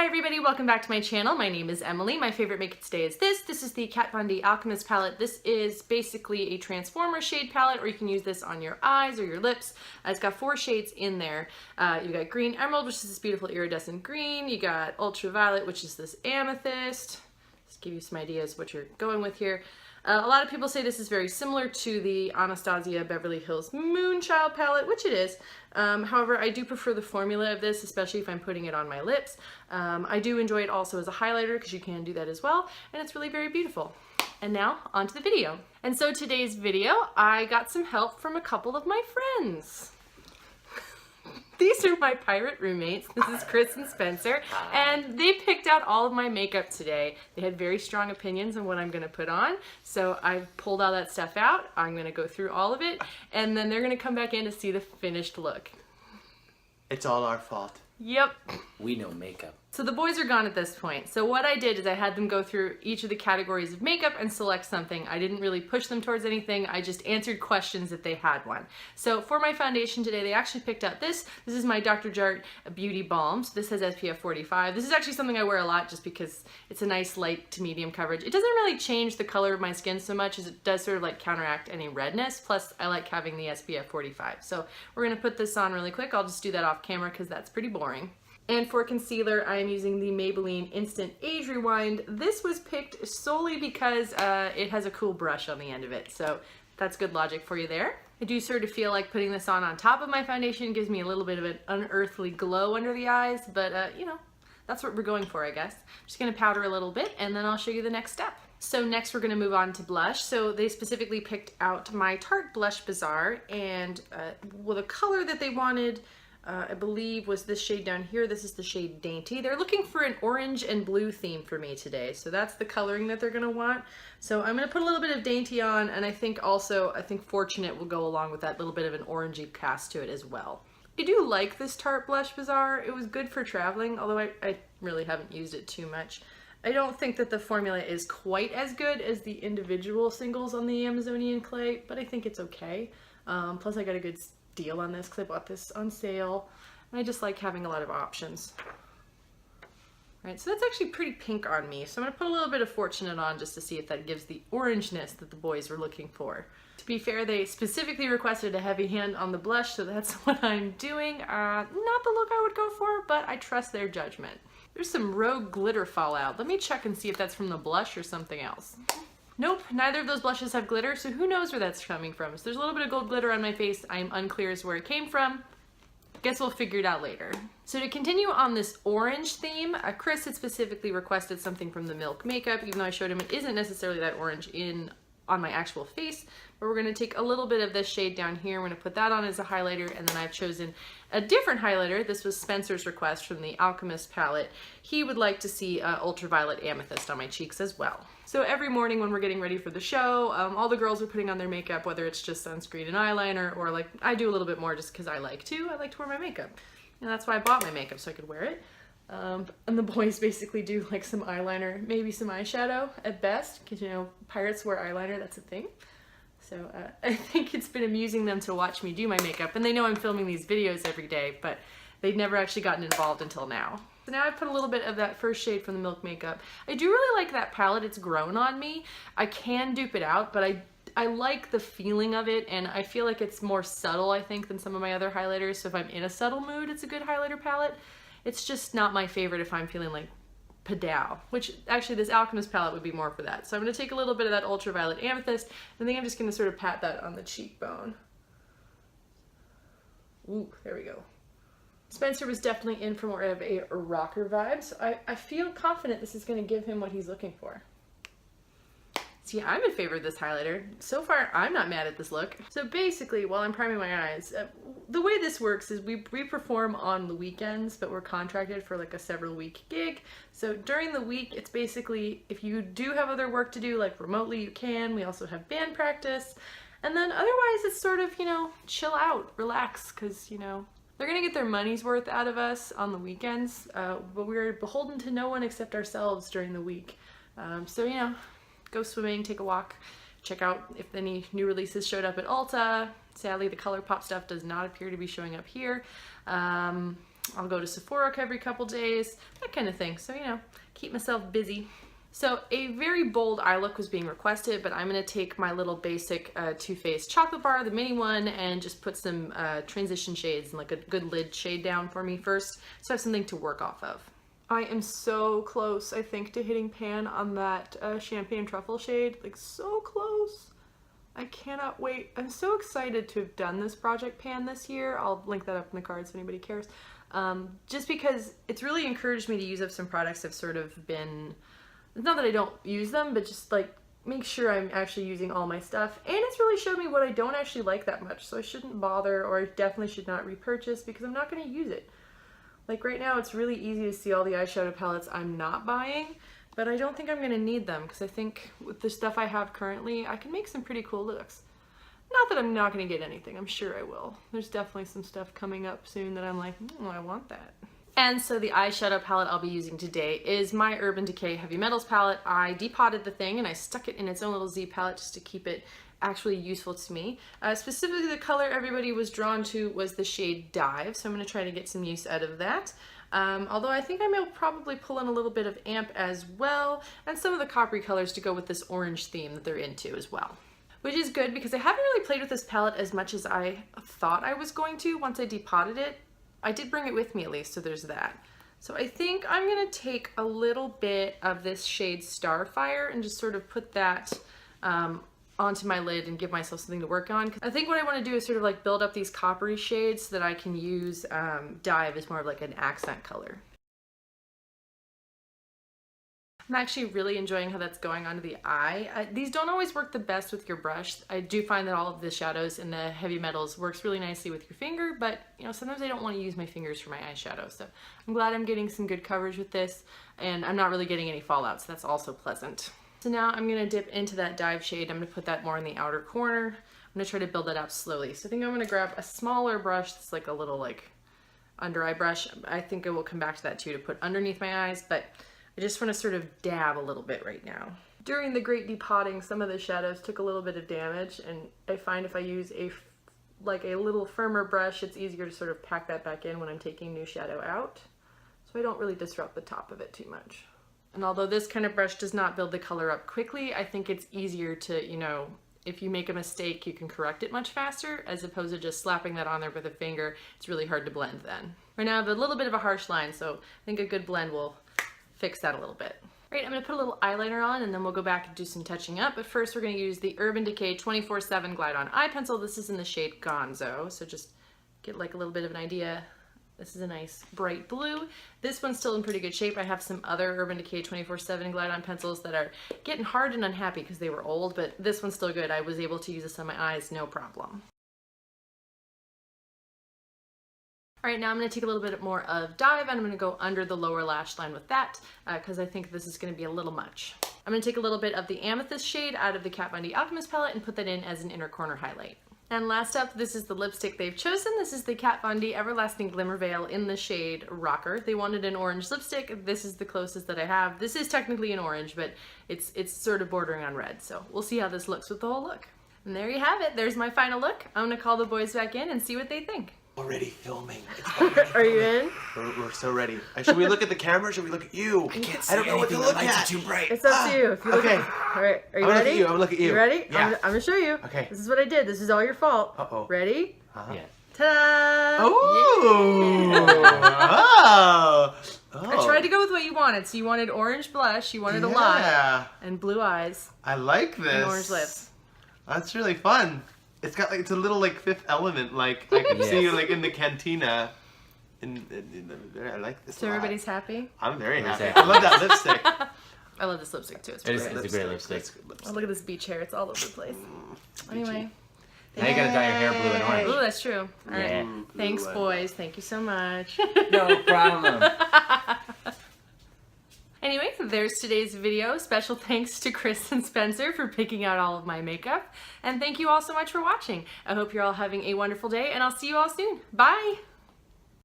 Hi everybody, welcome back to my channel. My name is Emily. My favorite makeup today is this. This is the Kat Von D Alchemist palette. This is basically a transformer shade palette, or you can use this on your eyes or your lips. It's got 4 shades in there. You got green emerald, which is this beautiful iridescent green. You got ultraviolet, which is this amethyst. Just give you some ideas what you're going with here. A lot of people say this is very similar to the Anastasia Beverly Hills Moonchild palette, which it is. However, I do prefer the formula of this, especially if I'm putting it on my lips. I do enjoy it also as a highlighter because you can do that as well, and it's really very beautiful. And now, on to the video. And so today's video, I got some help from a couple of my friends. These are my pirate roommates. This is Chris and Spencer, and they picked out all of my makeup today. They had very strong opinions on what I'm going to put on, so I pulled all that stuff out. I'm going to go through all of it, and then they're going to come back in to see the finished look. It's all our fault. Yep. We know makeup. So the boys are gone at this point. So what I did is I had them go through each of the categories of makeup and select something. I didn't really push them towards anything. I just answered questions if they had one. So for my foundation today, they actually picked out this. This is my Dr. Jart Beauty Balm. So this has SPF 45. This is actually something I wear a lot just because it's a nice light to medium coverage. It doesn't really change the color of my skin so much as it does sort of like counteract any redness. Plus I like having the SPF 45. So we're gonna put this on really quick. I'll just do that off camera because that's pretty boring. And for concealer, I am using the Maybelline Instant Age Rewind. This was picked solely because it has a cool brush on the end of it. So that's good logic for you there. I do sort of feel like putting this on top of my foundation gives me a little bit of an unearthly glow under the eyes, but you know, that's what we're going for, I guess. I'm just gonna powder a little bit and then I'll show you the next step. So next we're gonna move on to blush. So they specifically picked out my Tarte Blush Bazaar, and well, the color that they wanted I believe was this shade down here. This is the shade Dainty. They're looking for an orange and blue theme for me today. So that's the coloring that they're gonna want. So I'm gonna put a little bit of Dainty on, and I think Fortunate will go along with that little bit of an orangey cast to it as well. I do like this Tarte Blush Bazaar. It was good for traveling, although I really haven't used it too much. I don't think that the formula is quite as good as the individual singles on the Amazonian clay, but I think it's okay. Plus I got a good deal on this because I bought this on sale, and I just like having a lot of options. Right, so that's actually pretty pink on me, so I'm gonna put a little bit of Fortunate on just to see if that gives the orangeness that the boys were looking for. To be fair, they specifically requested a heavy hand on the blush, so that's what I'm doing. Not the look I would go for, but I trust their judgment. There's some rogue glitter fallout. Let me check and see if that's from the blush or something else. Nope, neither of those blushes have glitter, so who knows where that's coming from. So there's a little bit of gold glitter on my face. I'm unclear as to where it came from. Guess we'll figure it out later. So to continue on this orange theme, Chris had specifically requested something from the Milk makeup, even though I showed him it isn't necessarily that orange on my actual face. But we're gonna take a little bit of this shade down here. We're gonna put that on as a highlighter, and then I've chosen a different highlighter. This was Spencer's request from the Alchemist palette. He would like to see ultraviolet amethyst on my cheeks as well. So every morning when we're getting ready for the show, all the girls are putting on their makeup, whether it's just sunscreen and eyeliner, or like I do a little bit more just because I like to wear my makeup. And that's why I bought my makeup, so I could wear it. And the boys basically do like some eyeliner, maybe some eyeshadow at best, because you know, pirates wear eyeliner, that's a thing. So I think it's been amusing them to watch me do my makeup, and they know I'm filming these videos every day, but they've never actually gotten involved until now. So now I put a little bit of that first shade from the Milk makeup. I do really like that palette. It's grown on me. I can dupe it out, but I like the feeling of it, and I feel like it's more subtle, I think, than some of my other highlighters. So if I'm in a subtle mood, it's a good highlighter palette. It's just not my favorite if I'm feeling like Padow, which actually this Alchemist palette would be more for that. So I'm going to take a little bit of that ultraviolet amethyst, and I think I'm just going to sort of pat that on the cheekbone. Ooh, there we go. Spencer was definitely in for more of a rocker vibe, so I feel confident this is going to give him what he's looking for. See, I'm in favor of this highlighter. So far, I'm not mad at this look. So basically, while I'm priming my eyes, the way this works is we perform on the weekends, but we're contracted for like a several week gig. So during the week, it's basically, if you do have other work to do, like remotely, you can. We also have band practice. And then otherwise, it's sort of, you know, chill out, relax, because, you know, they're gonna get their money's worth out of us on the weekends, but we're beholden to no one except ourselves during the week. So, you know, go swimming, take a walk, check out if any new releases showed up at Ulta. Sadly, the ColourPop stuff does not appear to be showing up here. I'll go to Sephora every couple days, that kind of thing. So, you know, keep myself busy. So a very bold eye look was being requested, but I'm going to take my little basic Too Faced chocolate bar, the mini one, and just put some transition shades and like a good lid shade down for me first, so I have something to work off of. I am so close, I think, to hitting pan on that champagne truffle shade, like so close. I cannot wait. I'm so excited to have done this project pan this year. I'll link that up in the cards if anybody cares. Just because it's really encouraged me to use up some products that have sort of been, it's not that I don't use them, but just like make sure I'm actually using all my stuff. And it's really showed me what I don't actually like that much, so I shouldn't bother, or I definitely should not repurchase because I'm not going to use it. Like right now it's really easy to see all the eyeshadow palettes I'm not buying, but I don't think I'm going to need them because I think with the stuff I have currently I can make some pretty cool looks. Not that I'm not going to get anything, I'm sure I will. There's definitely some stuff coming up soon that I'm like, I want that. And so the eyeshadow palette I'll be using today is my Urban Decay Heavy Metals palette. I depotted the thing and I stuck it in its own little Z palette just to keep it actually useful to me. Specifically the color everybody was drawn to was the shade Dive, so I'm going to try to get some use out of that. Although I think I may probably pull in a little bit of Amp as well, and some of the coppery colors to go with this orange theme that they're into as well. Which is good because I haven't really played with this palette as much as I thought I was going to once I depotted it. I did bring it with me at least, so there's that. So I think I'm gonna take a little bit of this shade Starfire and just sort of put that onto my lid and give myself something to work on. I think what I want to do is sort of like build up these coppery shades so that I can use Dive as more of like an accent color. I'm actually really enjoying how that's going onto the eye. These don't always work the best with your brush. I do find that all of the shadows in the heavy metals works really nicely with your finger, but you know, sometimes I don't want to use my fingers for my eyeshadow. So I'm glad I'm getting some good coverage with this, and I'm not really getting any fallout, so that's also pleasant. So now I'm gonna dip into that Dive shade. I'm gonna put that more in the outer corner. I'm gonna try to build that up slowly. So I think I'm gonna grab a smaller brush that's like a little like under eye brush. I think I will come back to that too to put underneath my eyes, but I just want to sort of dab a little bit right now. During the great depotting, some of the shadows took a little bit of damage, and I find if I use a little firmer brush, it's easier to sort of pack that back in when I'm taking new shadow out. So I don't really disrupt the top of it too much. And although this kind of brush does not build the color up quickly, I think it's easier to, you know, if you make a mistake, you can correct it much faster, as opposed to just slapping that on there with a finger. It's really hard to blend then. Right now I have a little bit of a harsh line, so I think a good blend will fix that a little bit. Right, I'm gonna put a little eyeliner on and then we'll go back and do some touching up. But first we're gonna use the Urban Decay 24/7 Glide On Eye Pencil. This is in the shade Gonzo, so just get like a little bit of an idea. This is a nice bright blue. This one's still in pretty good shape. I have some other Urban Decay 24/7 Glide On pencils that are getting hard and unhappy because they were old, but this one's still good. I was able to use this on my eyes, no problem. All right, now I'm going to take a little bit more of Dive and I'm going to go under the lower lash line with that because I think this is going to be a little much. I'm going to take a little bit of the Amethyst shade out of the Kat Von D Alchemist palette and put that in as an inner corner highlight. And last up, this is the lipstick they've chosen. This is the Kat Von D Everlasting Glimmer Veil in the shade Rocker. They wanted an orange lipstick. This is the closest that I have. This is technically an orange, but it's sort of bordering on red. So we'll see how this looks with the whole look. And there you have it. There's my final look. I'm going to call the boys back in and see what they think. Already filming. Are you in? We're so ready. Should we look at the camera or should we look at you? I don't know what to look at. Too bright. It's up to you. If you Okay. All right. Are you ready? I'm gonna look at you. You ready? Yeah. I'm gonna show you. Okay. This is what I did. This is all your fault. Uh-oh. Ready? Uh-huh. Yeah. Ta-da! Oh. I tried to go with what you wanted. So you wanted orange blush. You wanted a lot. And blue eyes. I like this. And orange lips. That's really fun. It's got like, it's a little like Fifth Element, like I can see you like in the cantina. I like this. So everybody's happy? I'm very happy. Exactly. I love that lipstick. I love this lipstick too. It's It's great. a great lipstick. Oh, look at this beach hair. It's all over the place. Anyway. Now you gotta dye your hair blue and orange. Oh, that's true. All right. Yeah. Thanks, boys. Thank you so much. No problem. Anyway, there's today's video. Special thanks to Chris and Spencer for picking out all of my makeup. And thank you all so much for watching. I hope you're all having a wonderful day, and I'll see you all soon. Bye!